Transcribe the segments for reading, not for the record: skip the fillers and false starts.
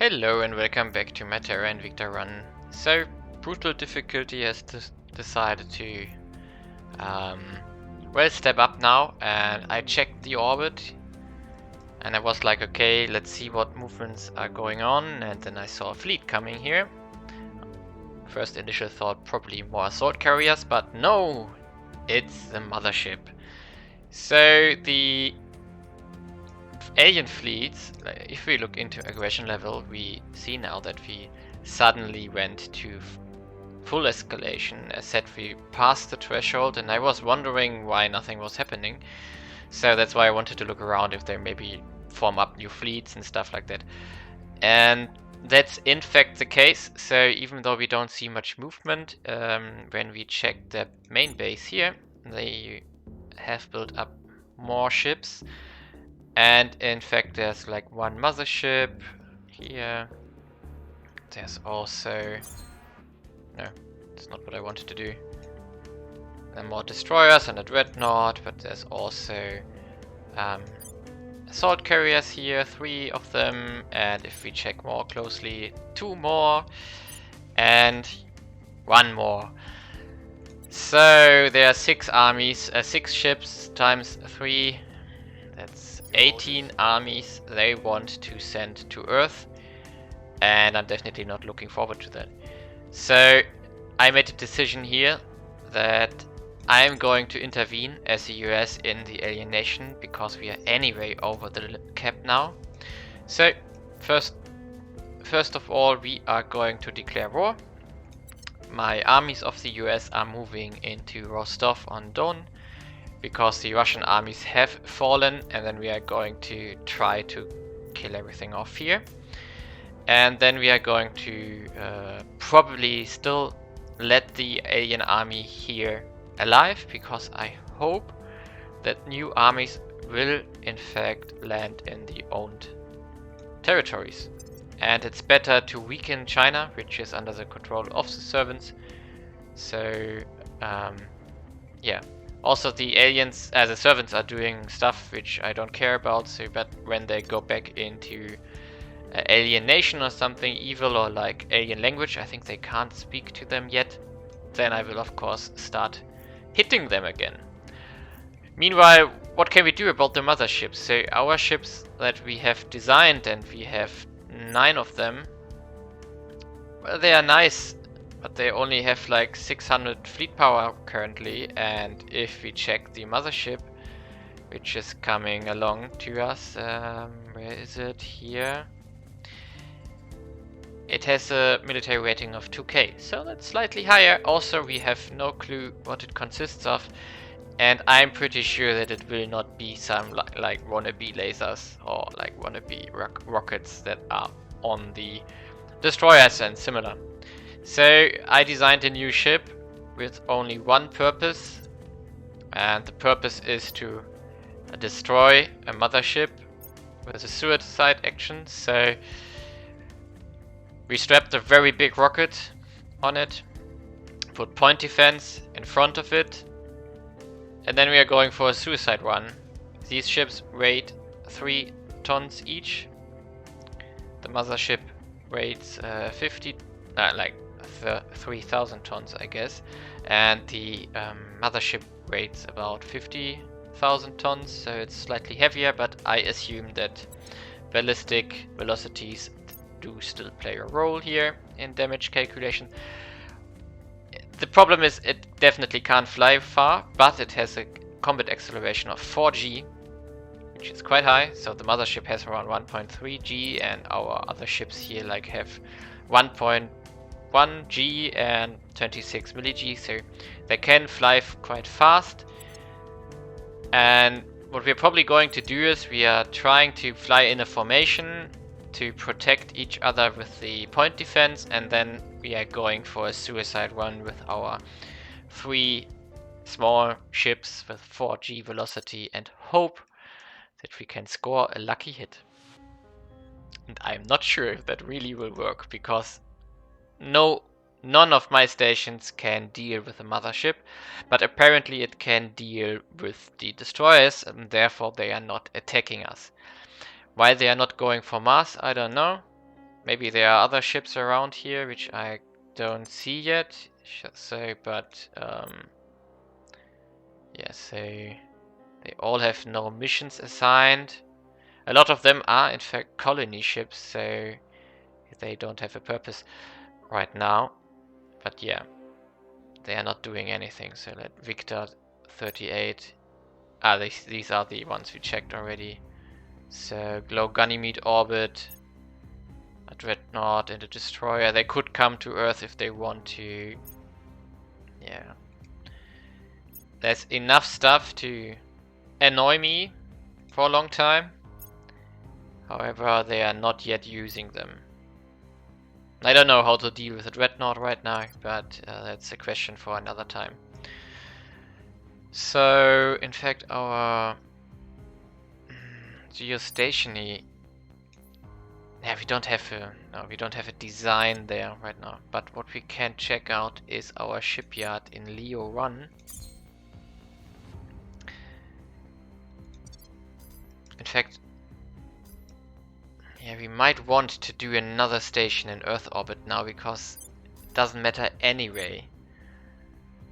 Hello and welcome back to my Terra Invicta run. So, brutal difficulty has decided to well, step up now, and I checked the orbit and I was like, okay, let's see what movements are going on, and then I saw a fleet coming here. First initial thought, probably more assault carriers, but no, it's the Mothership. So the alien fleets, if we look into aggression level, we see now that we suddenly went to full escalation. As said, we passed the threshold, and I was wondering why nothing was happening. So that's why I wanted to look around if they maybe form up new fleets and stuff like that. And that's in fact the case. So even though we don't see much movement, when we check the main base here, they have built up more ships. And in fact, there's like one Mothership here. There's also... No, that's not what I wanted to do. There are more destroyers and a dreadnought, but there's also assault carriers here, 3 of them. And if we check more closely, 2 more and 1 more. So there are 6 armies, 6 ships times 3. That's 18 armies they want to send to Earth, and I'm definitely not looking forward to that. So I made a decision here that I'm going to intervene as the US in the alienation, because we are anyway over the cap now. So first of all, we are going to declare war. My armies of the US are moving into Rostov-on-Don, because the Russian armies have fallen, and then we are going to try to kill everything off here. And then we are going to probably still let the alien army here alive, because I hope that new armies will in fact land in the owned territories. And it's better to weaken China, which is under the control of the servants. So yeah. Also, the aliens, the servants are doing stuff which I don't care about, so but when they go back into alien nation or something evil, or like alien language, I think they can't speak to them yet, then I will of course start hitting them again. Meanwhile, what can we do about the motherships? So our ships that we have designed, and we have 9 of them, well, they are nice, but they only have like 600 fleet power currently. And if we check the Mothership, which is coming along to us, where is it? Here. It has a military rating of 2k, so that's slightly higher. Also, we have no clue what it consists of, and I'm pretty sure that it will not be some like wannabe lasers or like wannabe rockets that are on the destroyers and similar. So I designed a new ship with only one purpose, and the purpose is to destroy a mothership with a suicide action. So we strapped a very big rocket on it, put point defense in front of it, and then we are going for a suicide run. These ships weigh 3 tons each. The mothership weighs 3,000 tons, I guess, and the mothership weighs about 50,000 tons, so it's slightly heavier, but I assume that ballistic velocities do still play a role here in damage calculation. The problem is it definitely can't fly far, but it has a combat acceleration of 4g, which is quite high. So the mothership has around 1.3 g, and our other ships here like have 1.1 g and 26 milli-g, so they can fly quite fast. And what we're probably going to do is we are trying to fly in a formation to protect each other with the point defense, and then we are going for a suicide run with our 3 small ships with 4g velocity, and hope that we can score a lucky hit. And I'm not sure if that really will work, because none of my stations can deal with the mothership, but apparently it can deal with the destroyers, and therefore they are not attacking us. Why they are not going for Mars, I don't know. Maybe there are other ships around here which I don't see yet. So, but yeah, so they all have no missions assigned. A lot of them are in fact colony ships, so they don't have a purpose right now. But yeah, they are not doing anything. So let Victor 38. Ah, these are the ones we checked already. So low Ganymede orbit, a dreadnought and a destroyer. They could come to Earth if they want to. Yeah. There's enough stuff to annoy me for a long time. However, they are not yet using them. I don't know how to deal with a dreadnought right now, but that's a question for another time. So, in fact, our geostationary, yeah, we don't have a design there right now. But what we can check out is our shipyard in Leo 1. In fact, yeah, we might want to do another station in Earth orbit now because it doesn't matter anyway.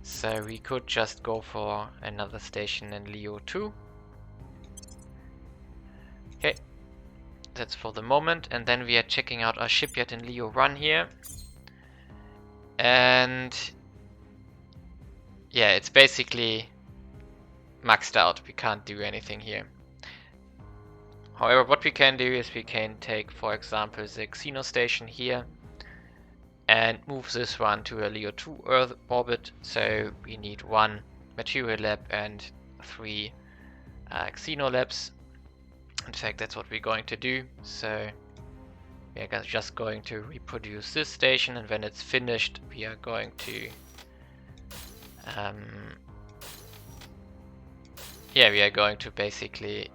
So we could just go for another station in Leo 2. Okay, that's for the moment. And then we are checking out our shipyard in Leo 1 here. And yeah, it's basically maxed out. We can't do anything here. However, what we can do is we can take, for example, the Xeno station here and move this one to a Leo 2 Earth orbit. So we need 1 material lab and 3 Xeno labs. In fact, that's what we're going to do. So we are just going to reproduce this station, and when it's finished, we are going to we are going to basically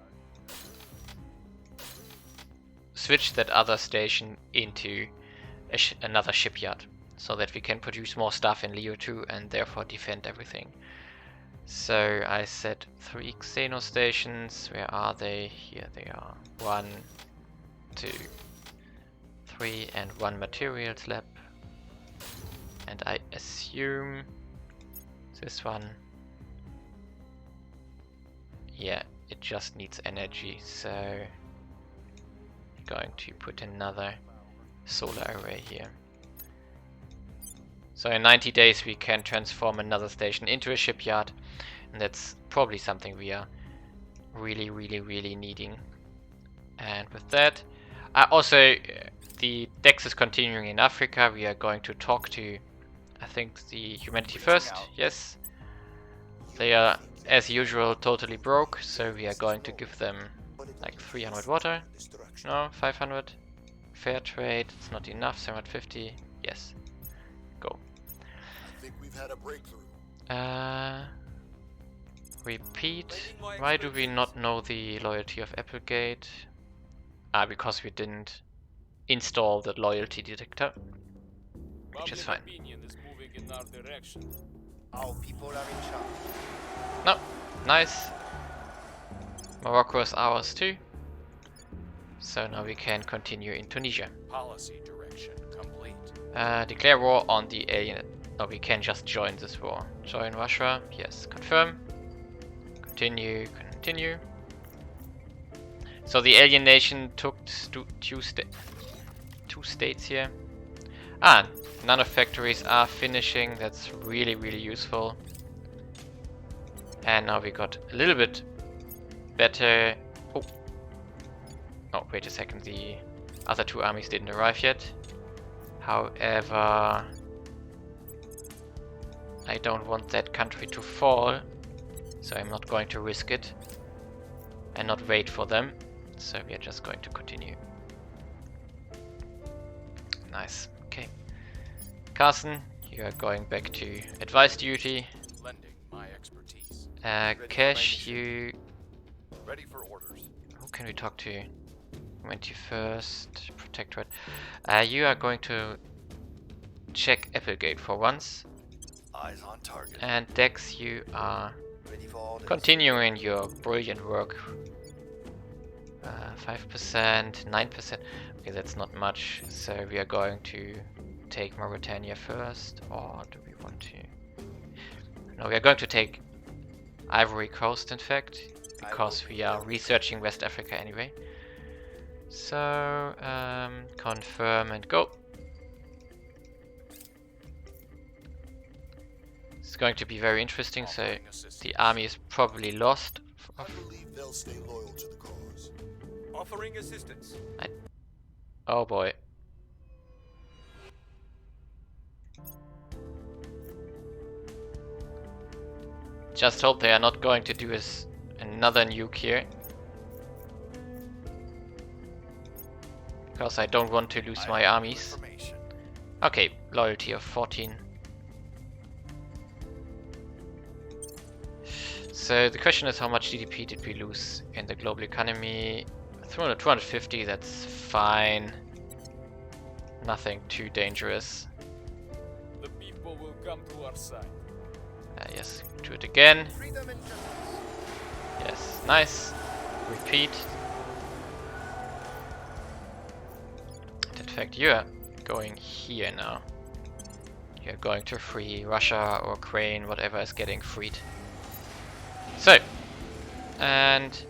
switch that other station into another shipyard so that we can produce more stuff in Leo 2 and therefore defend everything. So I set 3 Xeno stations. Where are they? Here they are. 1, 2, 3 and 1 materials lab. And I assume this one, yeah, it just needs energy, so I'm going to put another solar array here. So in 90 days we can transform another station into a shipyard, and that's probably something we are really needing. And with that, also the DEX is continuing in Africa. We are going to talk to, I think, the Humanity First. Yes, they are as usual totally broke, so we are going to give them like 300 water. No, 500. Fair trade, it's not enough. 750. Yes. Go. I think we've had a breakthrough. Repeat. Why do we not know the loyalty of Applegate? Because we didn't install the loyalty detector, which is fine. Our people are in charge. No, nice. Morocco is ours too. So now we can continue in Tunisia. Policy direction complete. Declare war on the alien. No, we can just join this war. Join Russia. Yes, confirm. Continue, continue. So the alien nation took two states here. Nanofactories are finishing. That's really useful. And now we got a little bit better. Oh, wait a second. The other 2 armies didn't arrive yet. However, I don't want that country to fall, so I'm not going to risk it and not wait for them. So we are just going to continue. Nice. Okay. Carson, you are going back to advice duty. Lending my expertise. Cash, you... Ready for orders. Who can we talk to? 21st Protectorate. You are going to check Applegate for once. Eyes on target. And Dex, you are Ready for orders. continuing your brilliant work 5%, 9%. Okay, that's not much. So we are going to take Mauritania first, or do we want to? No, we are going to take Ivory Coast, in fact, because we are researching West Africa anyway. So, confirm and go. It's going to be very interesting. So, the army is probably lost. I believe they'll stay loyal to the cause. Offering assistance. Oh boy. Just hope they are not going to do another nuke here. Because I don't want to lose my armies. Okay, loyalty of 14. So the question is, how much GDP did we lose in the global economy? 250, that's fine. Nothing too dangerous. The people will come to our side. Yes, do it again. Freedom and justice. Yes, nice. Repeat. In fact, you're going here now. You're going to free Russia or Ukraine, whatever is getting freed. So, and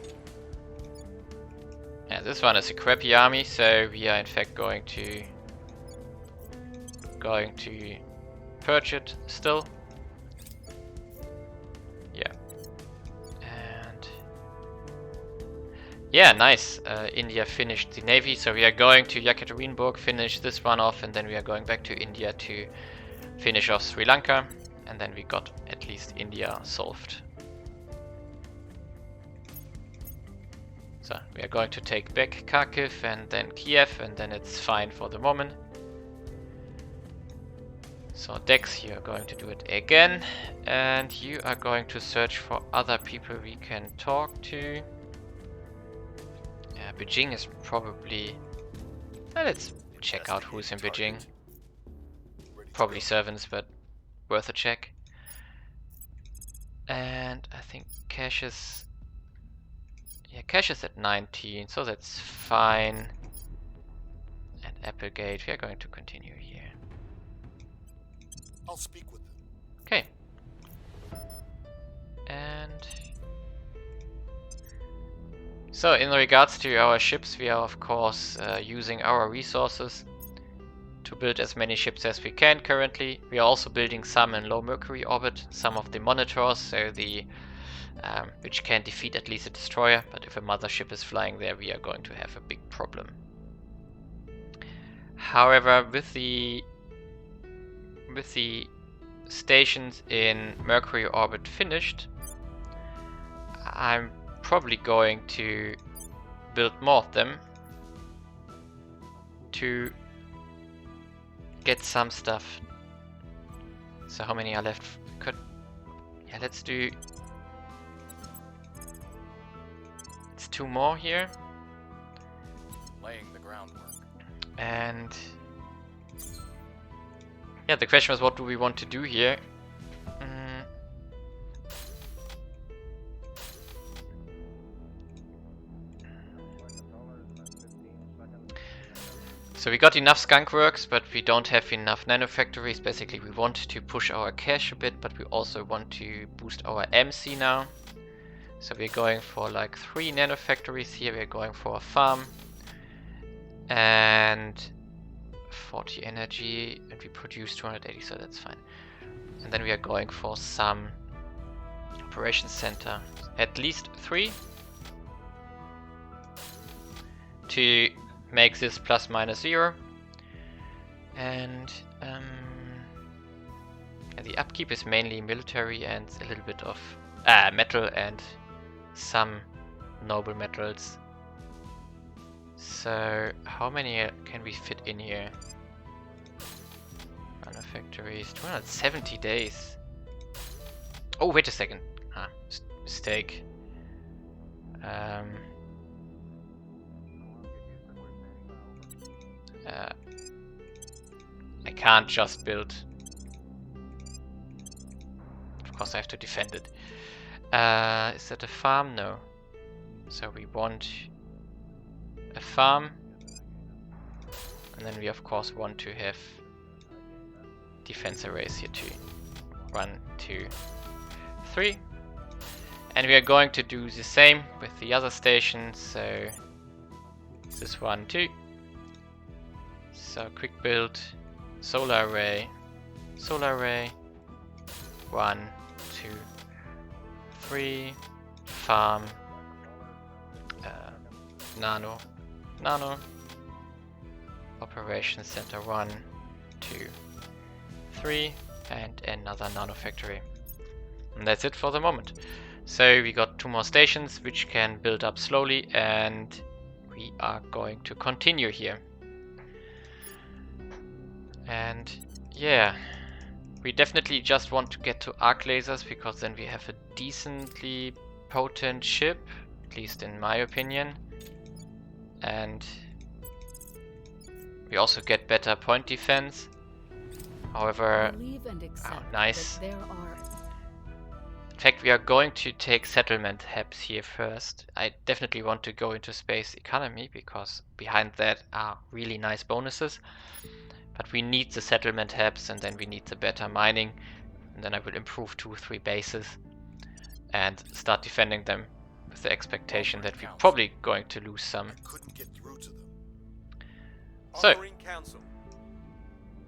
yeah, this one is a crappy army, so we are in fact going to purge it still. Yeah, and yeah, nice. India finished the navy, so we are going to Yekaterinburg, finish this one off, and then we are going back to India to finish off Sri Lanka, and then we got at least India solved. So we are going to take back Kharkiv and then Kiev, and then it's fine for the moment. So Dex, you are going to do it again, and you are going to search for other people we can talk to. Beijing is probably... let's check out who's in Beijing. Probably servants, but worth a check. And I think cash is... yeah, cash is at 19, so that's fine. And Applegate, we are going to continue here. I'll speak with them. Okay. And... so in regards to our ships, we are of course using our resources to build as many ships as we can currently. We are also building some in low Mercury orbit, some of the monitors, so the which can defeat at least a destroyer, but if a mothership is flying there, we are going to have a big problem. However, with the stations in Mercury orbit finished, I'm probably going to build more of them to get some stuff. So how many are left? Yeah, let's do... it's 2 more here. Laying the groundwork. And yeah, the question was, what do we want to do here? So we got enough skunk works, but we don't have enough nanofactories. Basically, we want to push our cash a bit, but we also want to boost our MC now. So we're going for like 3 nanofactories here. We're going for a farm and 40 energy, and we produce 280, so that's fine. And then we are going for some operations center, at least 3, to make this plus minus 0. And the upkeep is mainly military and a little bit of metal and some noble metals. So how many can we fit in here? Manufactories, 270 days. Oh, wait a second. Mistake. I can't just build. Of course I have to defend it. Is that a farm? No. So we want a farm. And then we of course want to have defense arrays here too. 1, 2, 3. And we are going to do the same with the other stations. So this one too. So quick build, solar array, 1, 2, 3, farm, nano, operation center 1, 2, 3, and another nano factory. And that's it for the moment. So we got 2 more stations which can build up slowly, and we are going to continue here. And yeah, we definitely just want to get to arc lasers, because then we have a decently potent ship, at least in my opinion. And we also get better point defense. However, oh, nice. In fact, we are going to take settlement hubs here first. I definitely want to go into space economy, because behind that are really nice bonuses. But we need the settlement hubs, and then we need the better mining. And then I will improve 2 or 3 bases and start defending them with the expectation that we're probably going to lose some. Couldn't get through to them. So,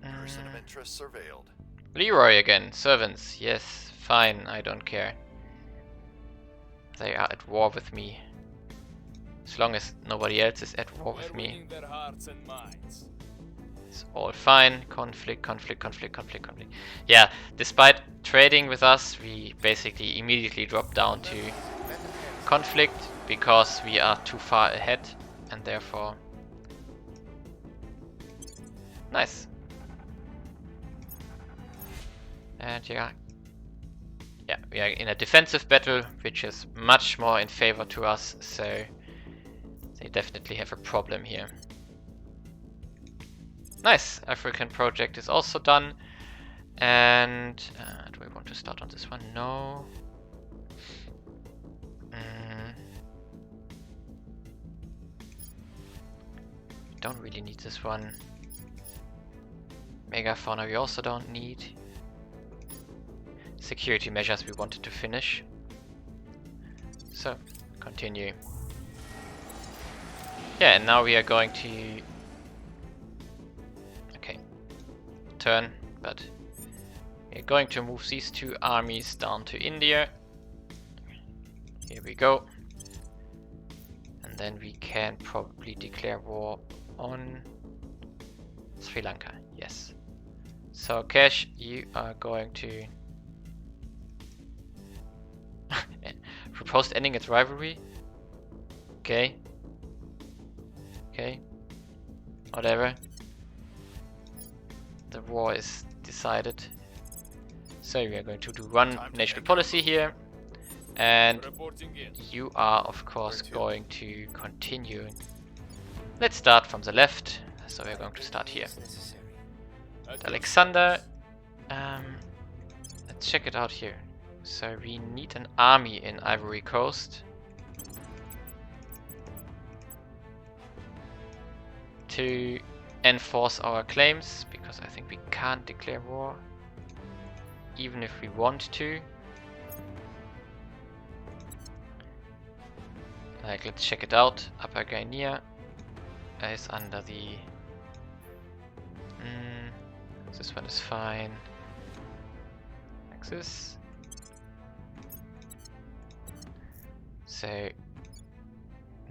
Person of interest surveilled. Leroy again. Servants. Yes, fine. I don't care. They are at war with me. As long as nobody else is at war with me, it's all fine. Conflict. Yeah, despite trading with us, we basically immediately drop down to conflict because we are too far ahead, and therefore... Nice. And yeah, we are in a defensive battle, which is much more in favor to us, so they definitely have a problem here. Nice, African project is also done. And do we want to start on this one? No. Don't really need this one. Megafauna we also don't need. Security measures we wanted to finish. So, continue. Yeah, and now we are going to... Okay. Turn, but... We're going to move these 2 armies down to India. Here we go. And then we can probably declare war on Sri Lanka. Yes. So Cash, you are going to proposed ending its rivalry. Okay. Okay. Whatever. The war is decided. So we are going to do one national policy here. And you are of course going to continue. Let's start from the left. So we're going to start here. Alexander. Let's check it out here. So we need an army in Ivory Coast to enforce our claims, because I think we can't declare war even if we want to. Like, let's check it out. Upper Guinea is under the... this one is fine. Like this. So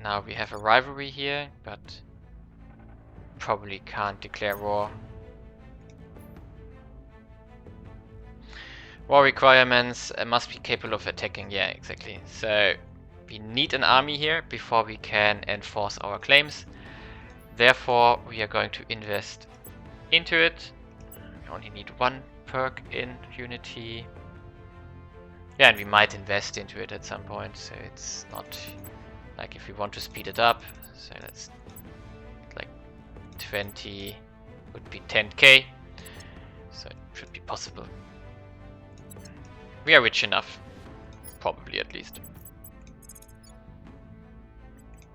now we have a rivalry here, but probably can't declare war. War requirements must be capable of attacking. Yeah, exactly. So we need an army here before we can enforce our claims. Therefore, we are going to invest into it. We only need 1 perk in Unity. Yeah, and we might invest into it at some point, so it's not like if we want to speed it up. So let's like 20 would be 10k, so it should be possible. We are rich enough, probably at least.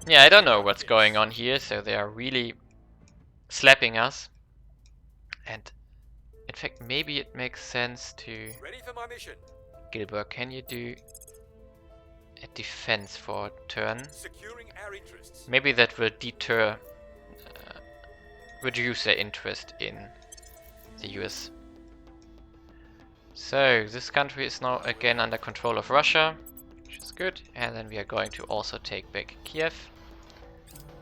Yeah, I don't know what's going on here, so they are really slapping us. And in fact, maybe it makes sense to... Ready for my mission. Gilbert, can you do a defense for a turn? Securing our interests. Maybe that will deter, reduce their interest in the US. So, this country is now again under control of Russia, which is good. And then we are going to also take back Kiev.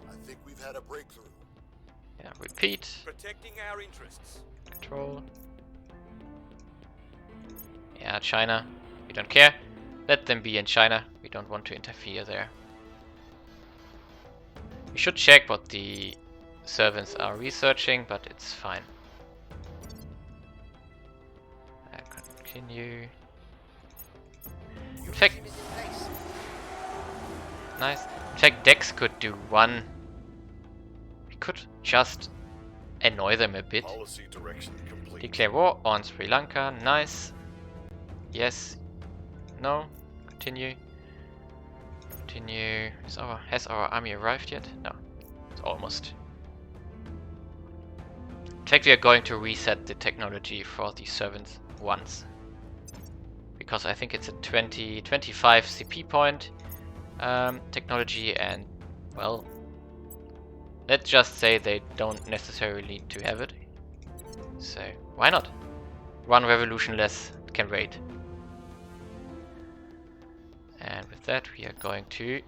I think we've had a breakthrough. Yeah, repeat. Protecting our interests. Control. Yeah, China. We don't care. Let them be in China. We don't want to interfere there. We should check what the servants are researching, but it's fine. Continue. In fact, nice. In fact, Dex could do one. We could just annoy them a bit. Policy direction complete. Declare war on Sri Lanka. Nice. Yes. No. Continue. Continue. Has our army arrived yet? No. It's almost. In fact, we are going to reset the technology for the servants once. Because I think it's a 25 CP point technology, and well, let's just say they don't necessarily need to have it. So why not? One revolution less can wait. And with that we are going to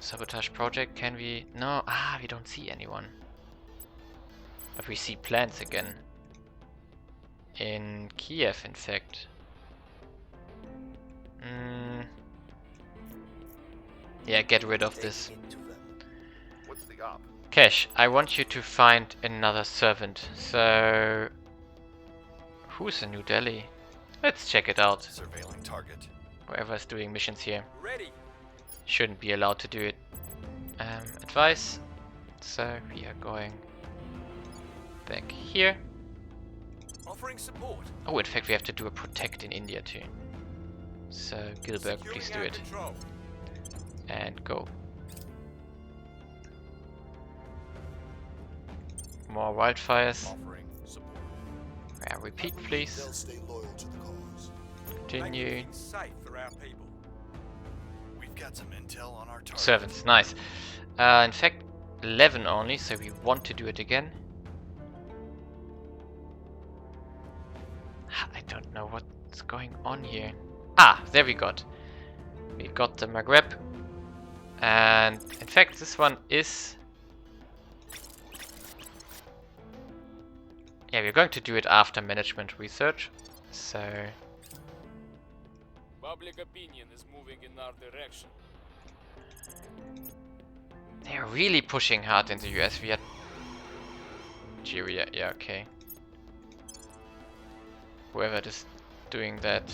sabotage project. Can we? No, we don't see anyone. But we see plants again. In Kiev, in fact. Yeah, get rid of this. What's the op? Cash, I want you to find another servant. So, who's in New Delhi? Let's check it out. Surveilling target. Whoever's doing missions here Ready. shouldn't be allowed to do it. Advice. So we are going back here. Offering support. Oh, in fact, we have to do a protect in India too. So Gilbert, please do Securing it. our control. And go. More wildfires. Offering support. Yeah, repeat, please. They'll stay loyal to the cause. Continue. Making things safe for our people. We've got some intel on our target. Servants, nice. In fact, 11 only, so we want to do it again. I don't know what's going on here. There we got. We got the Maghreb. And in fact, this one is... Yeah, we're going to do it after management research. So... Public opinion is moving in our direction. They're really pushing hard in the US. We are... Nigeria, yeah, okay. Whoever is doing that.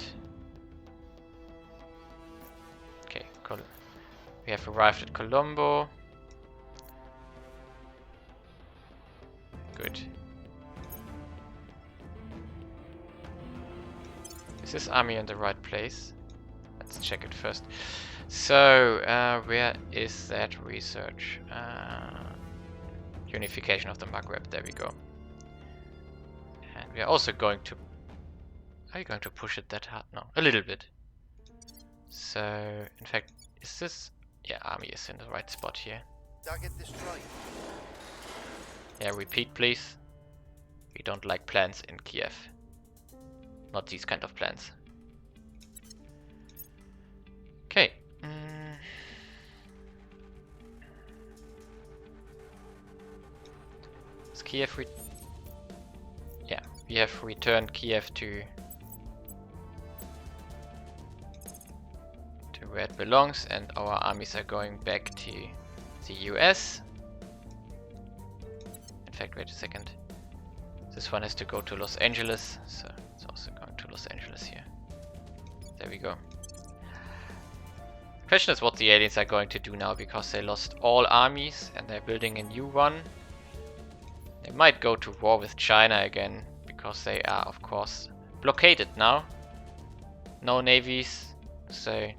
Okay, we have arrived at Colombo. Good. Is this army in the right place? Let's check it first. So, where is that research? Unification of the Maghreb, there we go. And we are also going to... Are you going to push it that hard? No, a little bit. So, in fact, is this... Yeah, army is in the right spot here. Target destroyed. Yeah, repeat please. We don't like plans in Kiev. Not these kind of plans. Okay. Is Kiev yeah, we have returned Kiev to where it belongs, and our armies are going back to the US. In fact, wait a second. This one has to go to Los Angeles, so it's also going to Los Angeles here. There we go. Question is what the aliens are going to do now, because they lost all armies and they're building a new one. They might go to war with China again, because they are, of course, blockaded now. No navies, so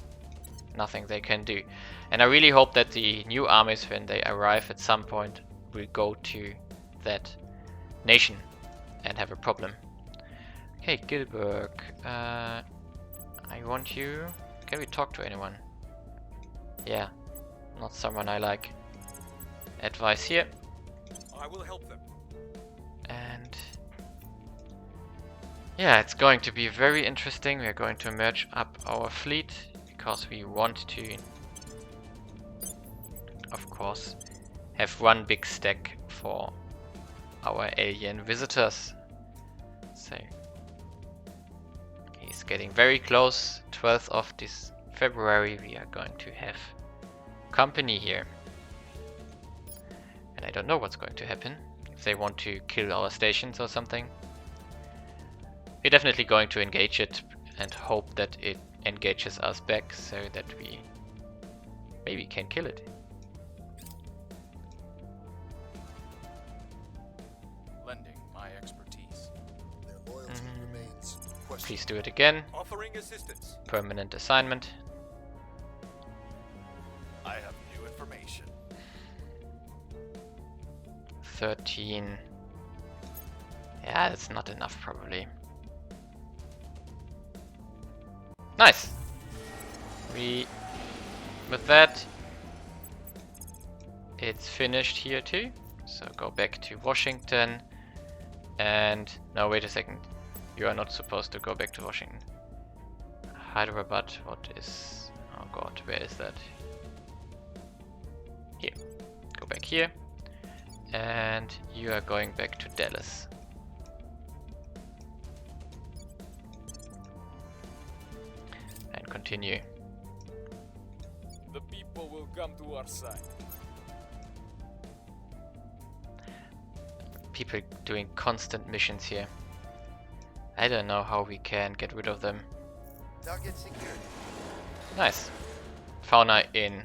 nothing they can do. And I really hope that the new armies, when they arrive at some point, will go to that nation and have a problem. Okay, Gilbert. I want you. Can we talk to anyone? Yeah, not someone I like. Advice here. I will help them. And yeah, it's going to be very interesting. We are going to merge up our fleet because we want to, of course, have one big stack for our alien visitors. So he's getting very close. 12th of this February we are going to have company here. And I don't know what's going to happen. If they want to kill our stations or something. We're definitely going to engage it and hope that it engages us back so that we maybe can kill it. Lending my expertise. Their loyalty remains questionable. Please do it again. Offering assistance. Permanent assignment. I have new information. 13. Yeah, that's not enough probably. Nice. With that, it's finished here too. So go back to Washington. And no, wait a second. You are not supposed to go back to Washington. Hyderabad, what is... Oh god, where is that? Here. Go back here. And you are going back to Dallas. And continue. The people will come to our side. People doing constant missions here. I don't know how we can get rid of them. Target secured. Nice. Fauna in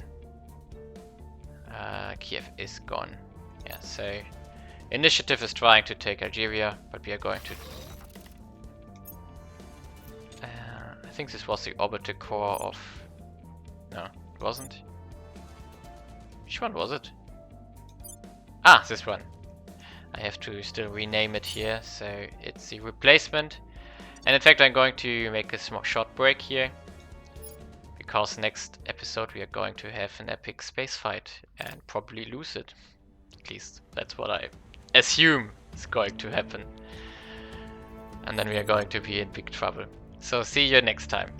Kiev is gone. Yeah, so initiative is trying to take Algeria, but we are going to... I think this was the orbital core of... No, it wasn't. Which one was it? Ah, this one. I have to still rename it here, so it's the replacement. And in fact I'm going to make a small short break here, because next episode we are going to have an epic space fight and probably lose it. At least that's what I assume is going to happen. And then we are going to be in big trouble. So see you next time.